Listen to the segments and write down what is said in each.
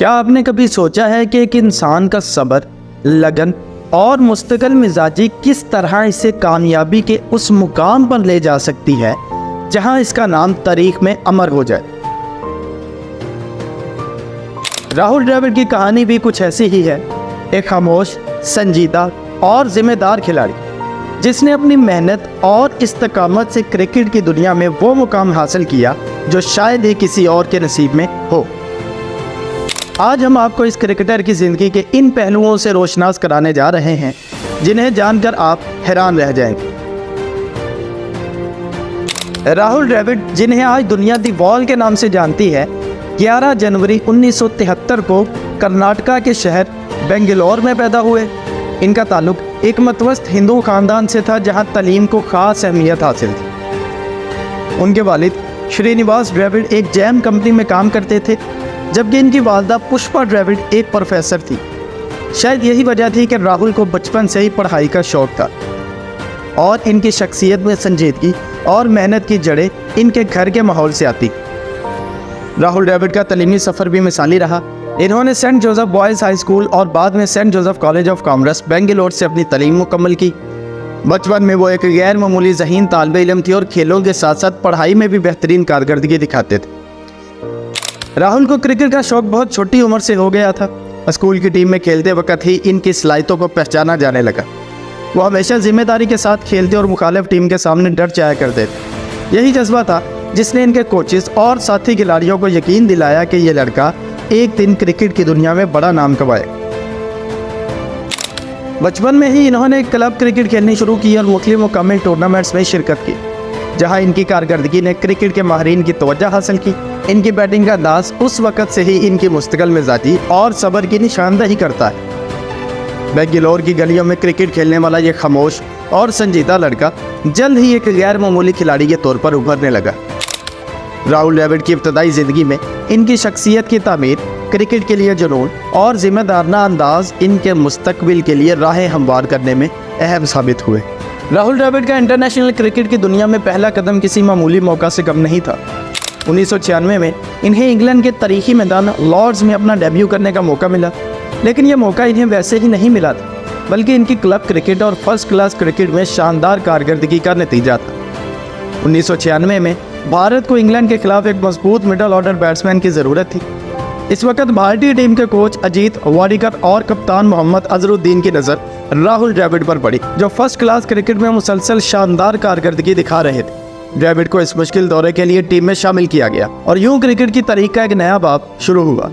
क्या आपने कभी सोचा है कि एक इंसान का सब्र, लगन और मुस्तकिल मिजाजी किस तरह इसे कामयाबी के उस मुकाम पर ले जा सकती है जहां इसका नाम तारीख में अमर हो जाए। राहुल द्रविड़ की कहानी भी कुछ ऐसी ही है। एक खामोश, संजीदा और जिम्मेदार खिलाड़ी जिसने अपनी मेहनत और इस्तकामत से क्रिकेट की दुनिया में वो मुकाम हासिल किया जो शायद ही किसी और के नसीब में हो। आज हम आपको इस क्रिकेटर की ज़िंदगी के इन पहलुओं से रोशनास कराने जा रहे हैं जिन्हें जानकर आप हैरान रह जाएंगे। राहुल द्रविड़, जिन्हें आज दुनिया दी वॉल के नाम से जानती है, 11 जनवरी 1973 को कर्नाटका के शहर बेंगलोर में पैदा हुए। इनका ताल्लुक एक मतवस्त हिंदू खानदान से था जहां तालीम को खास अहमियत हासिल थी। उनके वालिद श्रीनिवास द्रविड़ एक जैम कंपनी में काम करते थे, जबकि इनकी वालदा पुष्पा द्रविड़ एक प्रोफेसर थी। शायद यही वजह थी कि राहुल को बचपन से ही पढ़ाई का शौक था और इनकी शख्सियत में संजीदगी और मेहनत की जड़ें इनके घर के माहौल से आती। राहुल द्रविड़ का तलीमी सफ़र भी मिसाली रहा। इन्होंने saint Joseph boys high school और बाद में saint Joseph college of commerce Bangalore से अपनी तालीम मुकम्मल की। बचपन में वो एक गैर मामूली ज़हीन तालिबे इल्म थी और खेलों के साथ साथ पढ़ाई में भी बेहतरीन कारकर्दगी दिखाते थे। राहुल को क्रिकेट का शौक बहुत छोटी उम्र से हो गया था। स्कूल की टीम में खेलते वक्त ही इनकी सलाहियतों को पहचाना जाने लगा। वो हमेशा जिम्मेदारी के साथ खेलते और मुखालिफ टीम के सामने डट जाया करते थे। यही जज्बा था जिसने इनके कोचेस और साथी खिलाड़ियों को यकीन दिलाया कि ये लड़का एक दिन क्रिकेट की दुनिया में बड़ा नाम कमाए। बचपन में ही इन्होंने क्लब क्रिकेट खेलनी शुरू की और मुख्तलिफ मुकामी टूर्नामेंट्स में शिरकत की, जहां इनकी कारकर्दगी ने क्रिकेट के माहिरीन की तवज्जो हासिल की। इनकी बैटिंग का अंदाज उस वक़्त से ही इनकी मुस्तकिल मिजाजी और सब्र की निशानदही करता है। बेंगलोर की गलियों में क्रिकेट खेलने वाला ये खामोश और संजीदा लड़का जल्द ही एक गैर मामूली खिलाड़ी के तौर पर उभरने लगा। राहुल द्रविड़ की इब्तदाई ज़िंदगी में इनकी शख्सियत की तामीर, क्रिकेट के लिए जुनून और जिम्मेदाराना अंदाज इनके मुस्तकबिल के लिए राहें हमवार करने में अहम साबित हुए। राहुल द्रविड़ का इंटरनेशनल क्रिकेट की दुनिया में पहला कदम किसी मामूली मौका से कम नहीं था। 1996 में इन्हें इंग्लैंड के तारीखी मैदान लॉर्ड्स में अपना डेब्यू करने का मौका मिला, लेकिन यह मौका इन्हें वैसे ही नहीं मिला था, बल्कि इनकी क्लब क्रिकेट और फर्स्ट क्लास क्रिकेट में शानदार कारकर्दगी का नतीजा था। 1996 में भारत को इंग्लैंड के खिलाफ एक मजबूत मिडल ऑर्डर बैट्समैन की ज़रूरत थी। इस वक्त भारतीय टीम के कोच अजीत वाडेकर और कप्तान मोहम्मद अजहरुद्दीन की नज़र राहुल द्रविड़ पर पड़ी, जो फर्स्ट क्लास क्रिकेट में मुसलसल शानदार कारकर्दगी दिखा रहे थे। द्रविड़ को इस मुश्किल दौरे के लिए टीम में शामिल किया गया और यूं क्रिकेट की तारीख का एक नया बाब शुरू हुआ।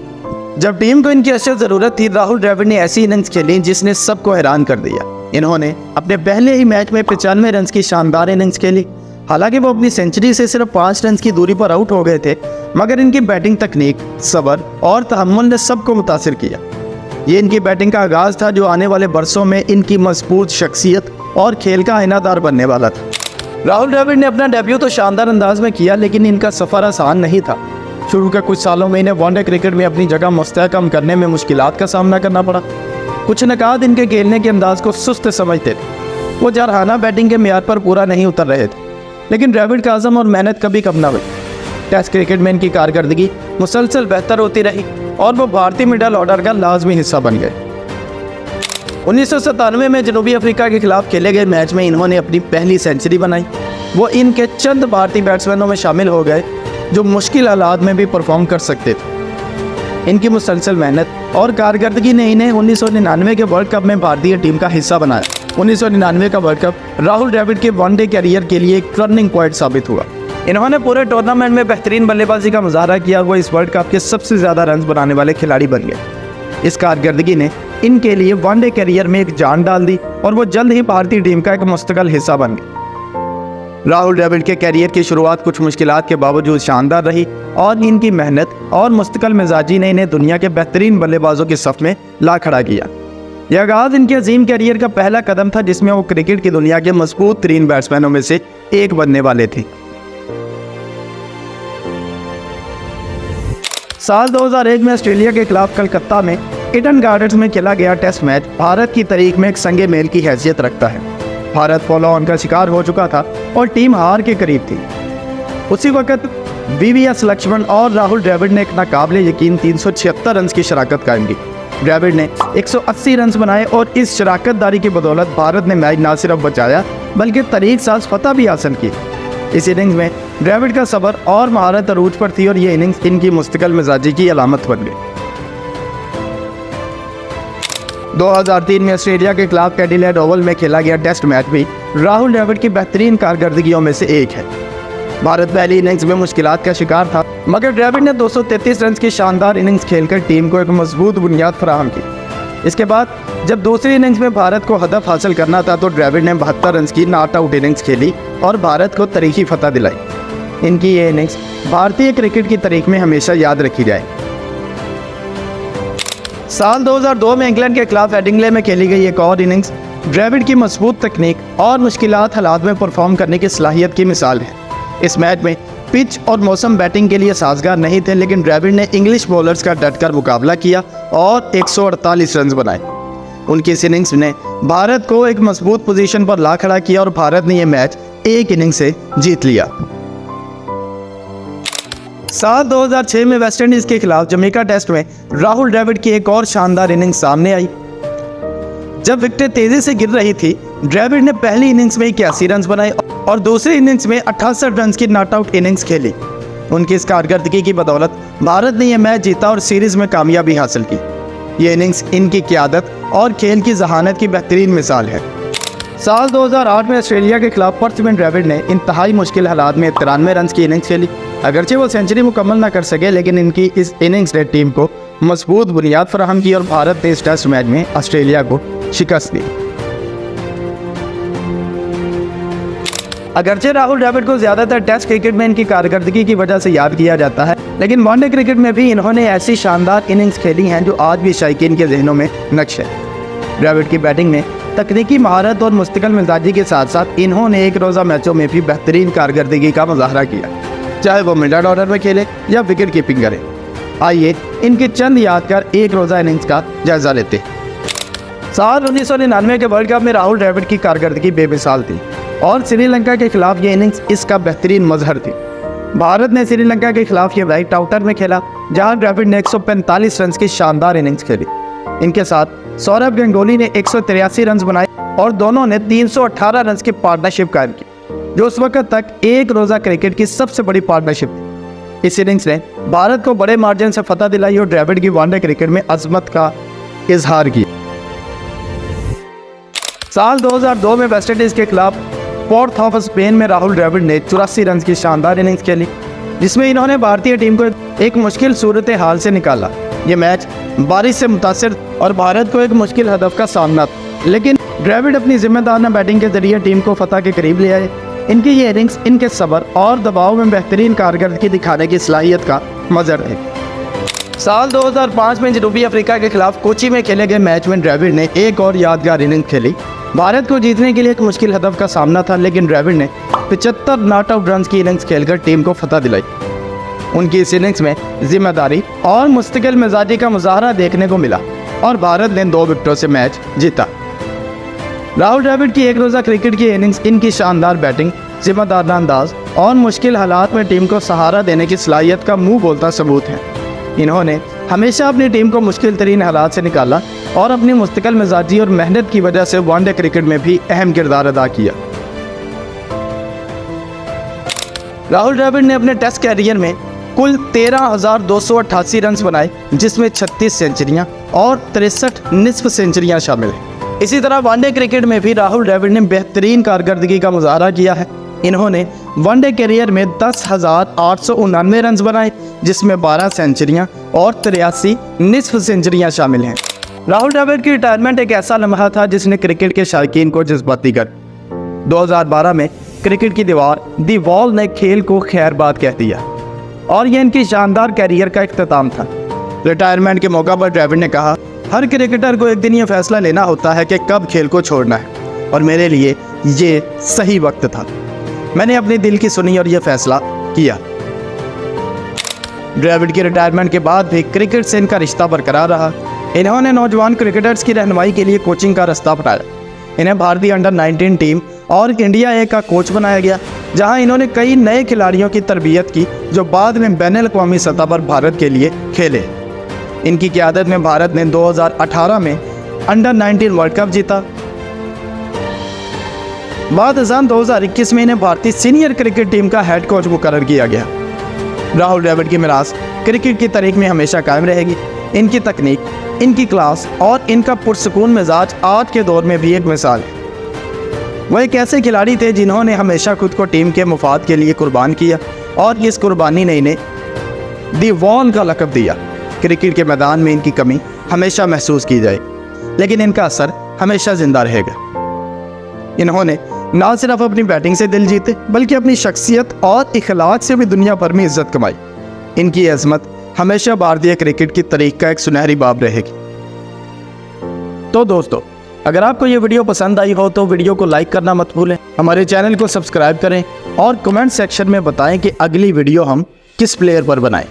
जब टीम को इनकी अशद ज़रूरत थी, राहुल द्रविड़ ने ऐसी इनिंग्स खेली जिसने सबको हैरान कर दिया। इन्होंने अपने पहले ही मैच में 95 रन की शानदार इनिंग्स खेली। हालांकि वो अपनी सेंचुरी से सिर्फ 5 रन की दूरी पर आउट हो गए थे, मगर इनकी बैटिंग तकनीक, सब्र और तहम्मुल ने सबको मुतासिर किया। ये इनकी बैटिंग का आगाज़ था जो आने वाले बरसों में इनकी मजबूत शख्सियत और खेल का आईनादार बनने वाला था। राहुल द्रविड़ ने अपना डेब्यू तो शानदार अंदाज में किया, लेकिन इनका सफ़र आसान नहीं था। शुरू के कुछ सालों में इन्हें वनडे क्रिकेट में अपनी जगह मुस्तहकम करने में मुश्किलात का सामना करना पड़ा। कुछ नकाद इनके खेलने के अंदाज को सुस्त समझते थे। वो जारहाना बैटिंग के मेयार पर पूरा नहीं उतर रहे थे, लेकिन द्रविड़ का आज़म और मेहनत कभी कम ना हुई। टेस्ट क्रिकेट में इनकी कारकर्दगी मुसलसल बेहतर होती रही और वो भारतीय मिडल ऑर्डर का लाजमी हिस्सा बन गए। 1997 में जनूबी अफ्रीका के खिलाफ खेले गए मैच में इन्होंने अपनी पहली सेंचुरी बनाई। वो इनके चंद भारतीय बैट्समैनों में शामिल हो गए जो मुश्किल हालात में भी परफॉर्म कर सकते थे। इनकी मुसलसल मेहनत और कारकर्दगी ने इन्हें 1999 के वर्ल्ड कप में भारतीय टीम का हिस्सा बनाया। 1999 का वर्ल्ड कप राहुल द्रविड़ के वनडे कैरियर के लिए एक टर्निंग पॉइंट साबित हुआ। इन्होंने पूरे टूर्नामेंट में बेहतरीन बल्लेबाजी का मुजाहरा किया। वो इस वर्ल्ड कप के सबसे ज़्यादा रन बनाने वाले खिलाड़ी बन गए। इस कारकर्दगी ने इनके लिए वनडे कैरियर में एक जान डाल दी और वो जल्द ही भारतीय टीम का एक मुस्तकिल हिस्सा बन गए। राहुल द्रविड़ के कैरियर की शुरुआत कुछ मुश्किलात के बावजूद शानदार रही और इनकी मेहनत और मुस्तकिल मिजाजी ने इन्हें दुनिया के बेहतरीन बल्लेबाजों के सफ़ में ला खड़ा किया। यह आगाज़ इनके अजीम कैरियर का पहला कदम था जिसमें वो क्रिकेट की दुनिया के मजबूत तरीन बैट्समैनों में से एक बनने वाले थे। साल 2001 में ऑस्ट्रेलिया के खिलाफ कलकत्ता में ईडन गार्डन्स में खेला गया टेस्ट मैच भारत की तारीख में एक संगे मेल की हैसियत रखता है। भारत फॉलो ऑन का शिकार हो चुका था और टीम हार के करीब थी। उसी वक्त वीवीएस लक्ष्मण और राहुल द्रविड़ ने एक नाकाबिले यकीन 376 रन की शराकत कायम की। द्रविड़ ने 180 रन बनाए और इस शराकतदारी की बदौलत भारत ने मैच न सिर्फ बचाया बल्कि तरीक साज फतह भी हासिल की। इस इनिंग्स में द्रविड़ का सब्र और महारत अरूज पर थी और ये इनिंग्स इनकी मुस्तकिल मिजाजी की अलामत बन गई। 2003 में ऑस्ट्रेलिया के खिलाफ एडिलेड ओवल में खेला गया टेस्ट मैच भी राहुल द्रविड़ की बेहतरीन कारकर्दगियों में से एक है। भारत पहली इनिंग्स में मुश्किलात का शिकार था, मगर द्रविड़ ने 233 रन की शानदार इनिंग्स खेलकर टीम को एक मजबूत बुनियाद फराहम की। इसके बाद जब दूसरी इनिंग्स में भारत को हदफ हासिल करना था तो द्रविड़ ने 72 रन की नॉट आउट इनिंग्स खेली और भारत को तरीखी फतह दिलाई। इनकी ये इनिंग्स भारतीय क्रिकेट की तारीख में हमेशा याद रखी जाए। साल 2002 में इंग्लैंड के खिलाफ एडिंगले में खेली गई एक और इनिंग्स द्रविड़ की मजबूत तकनीक और मुश्किलात हालात में परफॉर्म करने की सलाहियत की मिसाल है। इस मैच में पिच और मौसम बैटिंग के लिए साजगार नहीं थे, लेकिन द्रविड़ ने इंग्लिश बॉलर्स का डटकर मुकाबला किया और 148 रन बनाए। उनकी इस इनिंग्स ने भारत को एक मजबूत पोजीशन पर ला खड़ा किया और भारत ने यह मैच एक इनिंग से जीत लिया। साल 2006 में वेस्टइंडीज के खिलाफ जमैका टेस्ट में राहुल द्रविड़ की एक और शानदार इनिंग्स सामने आई। जब विकेटें तेजी से गिर रही थी, द्रविड़ ने पहली इनिंग्स में 81 रन बनाए और दूसरी इनिंग्स में 68 रन की नॉट आउट इनिंग्स खेली। उनकी इस कारकर्दगी की बदौलत भारत ने यह मैच जीता और सीरीज में कामयाबी हासिल की। ये इनिंग्स इनकी क़ियादत और खेल की जहानत की बेहतरीन मिसाल है। साल 2008 में ऑस्ट्रेलिया के खिलाफ पर्थ में द्रविड़ ने इंतहाई मुश्किल हालात में 93 रन की इनिंग्स खेली। अगरचे वो सेंचुरी मुकम्मल न कर सके, लेकिन इनकी इस इनिंग्स ने टीम को मजबूत बुनियाद फराहम की और भारत ने इस टेस्ट मैच में ऑस्ट्रेलिया को शिकस्त दी। अगरचे राहुल द्रविड़ को ज़्यादातर टेस्ट क्रिकेट में इनकी कारकर्दगी की वजह से याद किया जाता है, लेकिन वनडे क्रिकेट में भी इन्होंने ऐसी शानदार इनिंग्स खेली हैं जो आज भी शायकीन के जहनों में नक्श है। द्रविड़ की बैटिंग में तकनीकी महारत और मुस्तकिल मिजाजी के साथ साथ इन्होंने एक रोज़ा मैचों में भी बेहतरीन कारकर्दगी का मुजाहरा किया, चाहे वो मिडल ऑर्डर में खेले या विकेट कीपिंग करें। आइए इनके चंद यादगार एक रोज़ा इनिंग्स का जायजा लेते हैं। साल 1999 के वर्ल्ड कप में राहुल द्रविड़ की कारकर्दगी बेमिसाल थी और श्रीलंका के खिलाफ ये इनिंग्स इसका बेहतरीन मजहर थी। भारत ने श्रीलंका के खिलाफ ये वाइट आउटर में खेला, जहां द्रविड़ ने 145 रन की शानदार इनिंग्स खेली। इनके साथ सौरभ गंगोली ने 183 रन बनाए और दोनों ने 318 रन की पार्टनरशिप कायम की, जो उस वक्त तक एक रोज़ा क्रिकेट की सबसे बड़ी पार्टनरशिप थी। इस इनिंग्स ने भारत को बड़े मार्जिन से फतह दिलाई और द्रविड़ की वनडे क्रिकेट में अजमत का इजहार किया। साल 2002 में वेस्टइंडीज के खिलाफ पोर्ट ऑफ स्पेन में राहुल द्रविड़ ने 84 रन की शानदार इनिंग्स खेली, जिसमें इन्होंने भारतीय टीम को एक मुश्किल सूरत हाल से निकाला। ये मैच बारिश से मुतासिर और भारत को एक मुश्किल हदफ का सामना था, लेकिन द्रविड़ अपनी जिम्मेदाराना बैटिंग के जरिए टीम को फतह के करीब ले आए। इनकी ये इनिंग्स इनके सब्र और दबाव में बेहतरीन कारकर्दगी दिखाने की सलाहियत का मजहर है। साल 2005 में जनूबी अफ्रीका के खिलाफ कोची में खेले गए मैच में द्रविड़ ने एक और यादगार इनिंग खेली। भारत को जीतने के लिए एक मुश्किल हदफ का सामना था, लेकिन द्रविड़ ने 75 नॉट आउट रन की इनिंग्स खेलकर टीम को फतह दिलाई। उनकी इस इनिंग्स में जिम्मेदारी और मुस्तकिल मिजाजी का मुजाहरा देखने को मिला और भारत ने 2 विकेटों से मैच जीता। राहुल द्रविड़ की एक रोज़ा क्रिकेट की इनिंग्स इनकी शानदार बैटिंग, जिम्मेदाराना अंदाज और मुश्किल हालात में टीम को सहारा देने की सलाहियत का मुंह बोलता सबूत है। इन्होंने हमेशा अपनी टीम को मुश्किल तरीन हालात से निकाला और अपनी मुस्तकिल मिजाजी और मेहनत की वजह से वनडे क्रिकेट में भी अहम किरदार अदा किया। राहुल द्रविड़ ने अपने टेस्ट कैरियर में कुल 13,288 रन बनाए, जिसमें 36 सेंचुरियां और 63 निस्फ सेंचुरियां शामिल हैं। इसी तरह वनडे क्रिकेट में भी राहुल द्रविड़ ने बेहतरीन कारकर्दगी का मुजाहरा किया है। इन्होंने वनडे करियर में 10,899 रन बनाए, जिसमें 12 सेंचुरियां और 83 निस्फ सेंचुरियां शामिल हैं। राहुल द्रविड़ की रिटायरमेंट एक ऐसा लम्हा था जिसने क्रिकेट के शायकीन को जज्बाती कर 2012 में क्रिकेट की दीवार दी वॉल ने खेल को खैरबाद कह दिया और यह इनकी शानदार कैरियर का इख्तिताम था। रिटायरमेंट के मौका पर द्रविड़ ने कहा, हर क्रिकेटर को एक दिन ये फैसला लेना होता है कि कब खेल को छोड़ना है और मेरे लिए ये सही वक्त था। मैंने अपने दिल की सुनी और यह फैसला किया। द्रविड़ की रिटायरमेंट के बाद भी क्रिकेट से इनका रिश्ता बरकरार रहा। इन्होंने नौजवान क्रिकेटर्स की रहनुमाई के लिए कोचिंग का रास्ता अपनाया। इन्हें भारतीय अंडर 19 टीम और इंडिया ए का कोच बनाया गया। जहां इन्होंने कई नए खिलाड़ियों की तरबियत की जो बाद में बैनुल-अक़वामी सतह पर भारत के लिए खेले। इनकी क़यादत में भारत ने 2018 में अंडर 19 वर्ल्ड कप जीता। बाद 2021 में इन्हें भारतीय सीनियर क्रिकेट टीम का हेड कोच मुकर्रर किया गया। राहुल द्रविड़ की मिरास क्रिकेट की तारीख में हमेशा कायम रहेगी। इनकी तकनीक, इनकी क्लास और इनका पुरसकून मिजाज आज के दौर में भी एक मिसाल है। वह एक ऐसे खिलाड़ी थे जिन्होंने हमेशा खुद को टीम के मुफाद के लिए कुर्बान किया और इस कुर्बानी ने इन्हें दी वॉल का लक़ब दिया। क्रिकेट के मैदान में इनकी कमी हमेशा महसूस की जाए, लेकिन इनका असर हमेशा जिंदा रहेगा। इन्होंने ना सिर्फ अपनी बैटिंग से दिल जीते बल्कि अपनी शख्सियत और इखलाक से भी दुनिया भर में इज्जत कमाई। इनकी अज़मत हमेशा भारतीय क्रिकेट की तारीख का एक सुनहरी बाब रहेगी। तो दोस्तों, अगर आपको ये वीडियो पसंद आई हो तो वीडियो को लाइक करना मत भूलें, हमारे चैनल को सब्सक्राइब करें और कमेंट सेक्शन में बताएं कि अगली वीडियो हम किस प्लेयर पर बनाएं।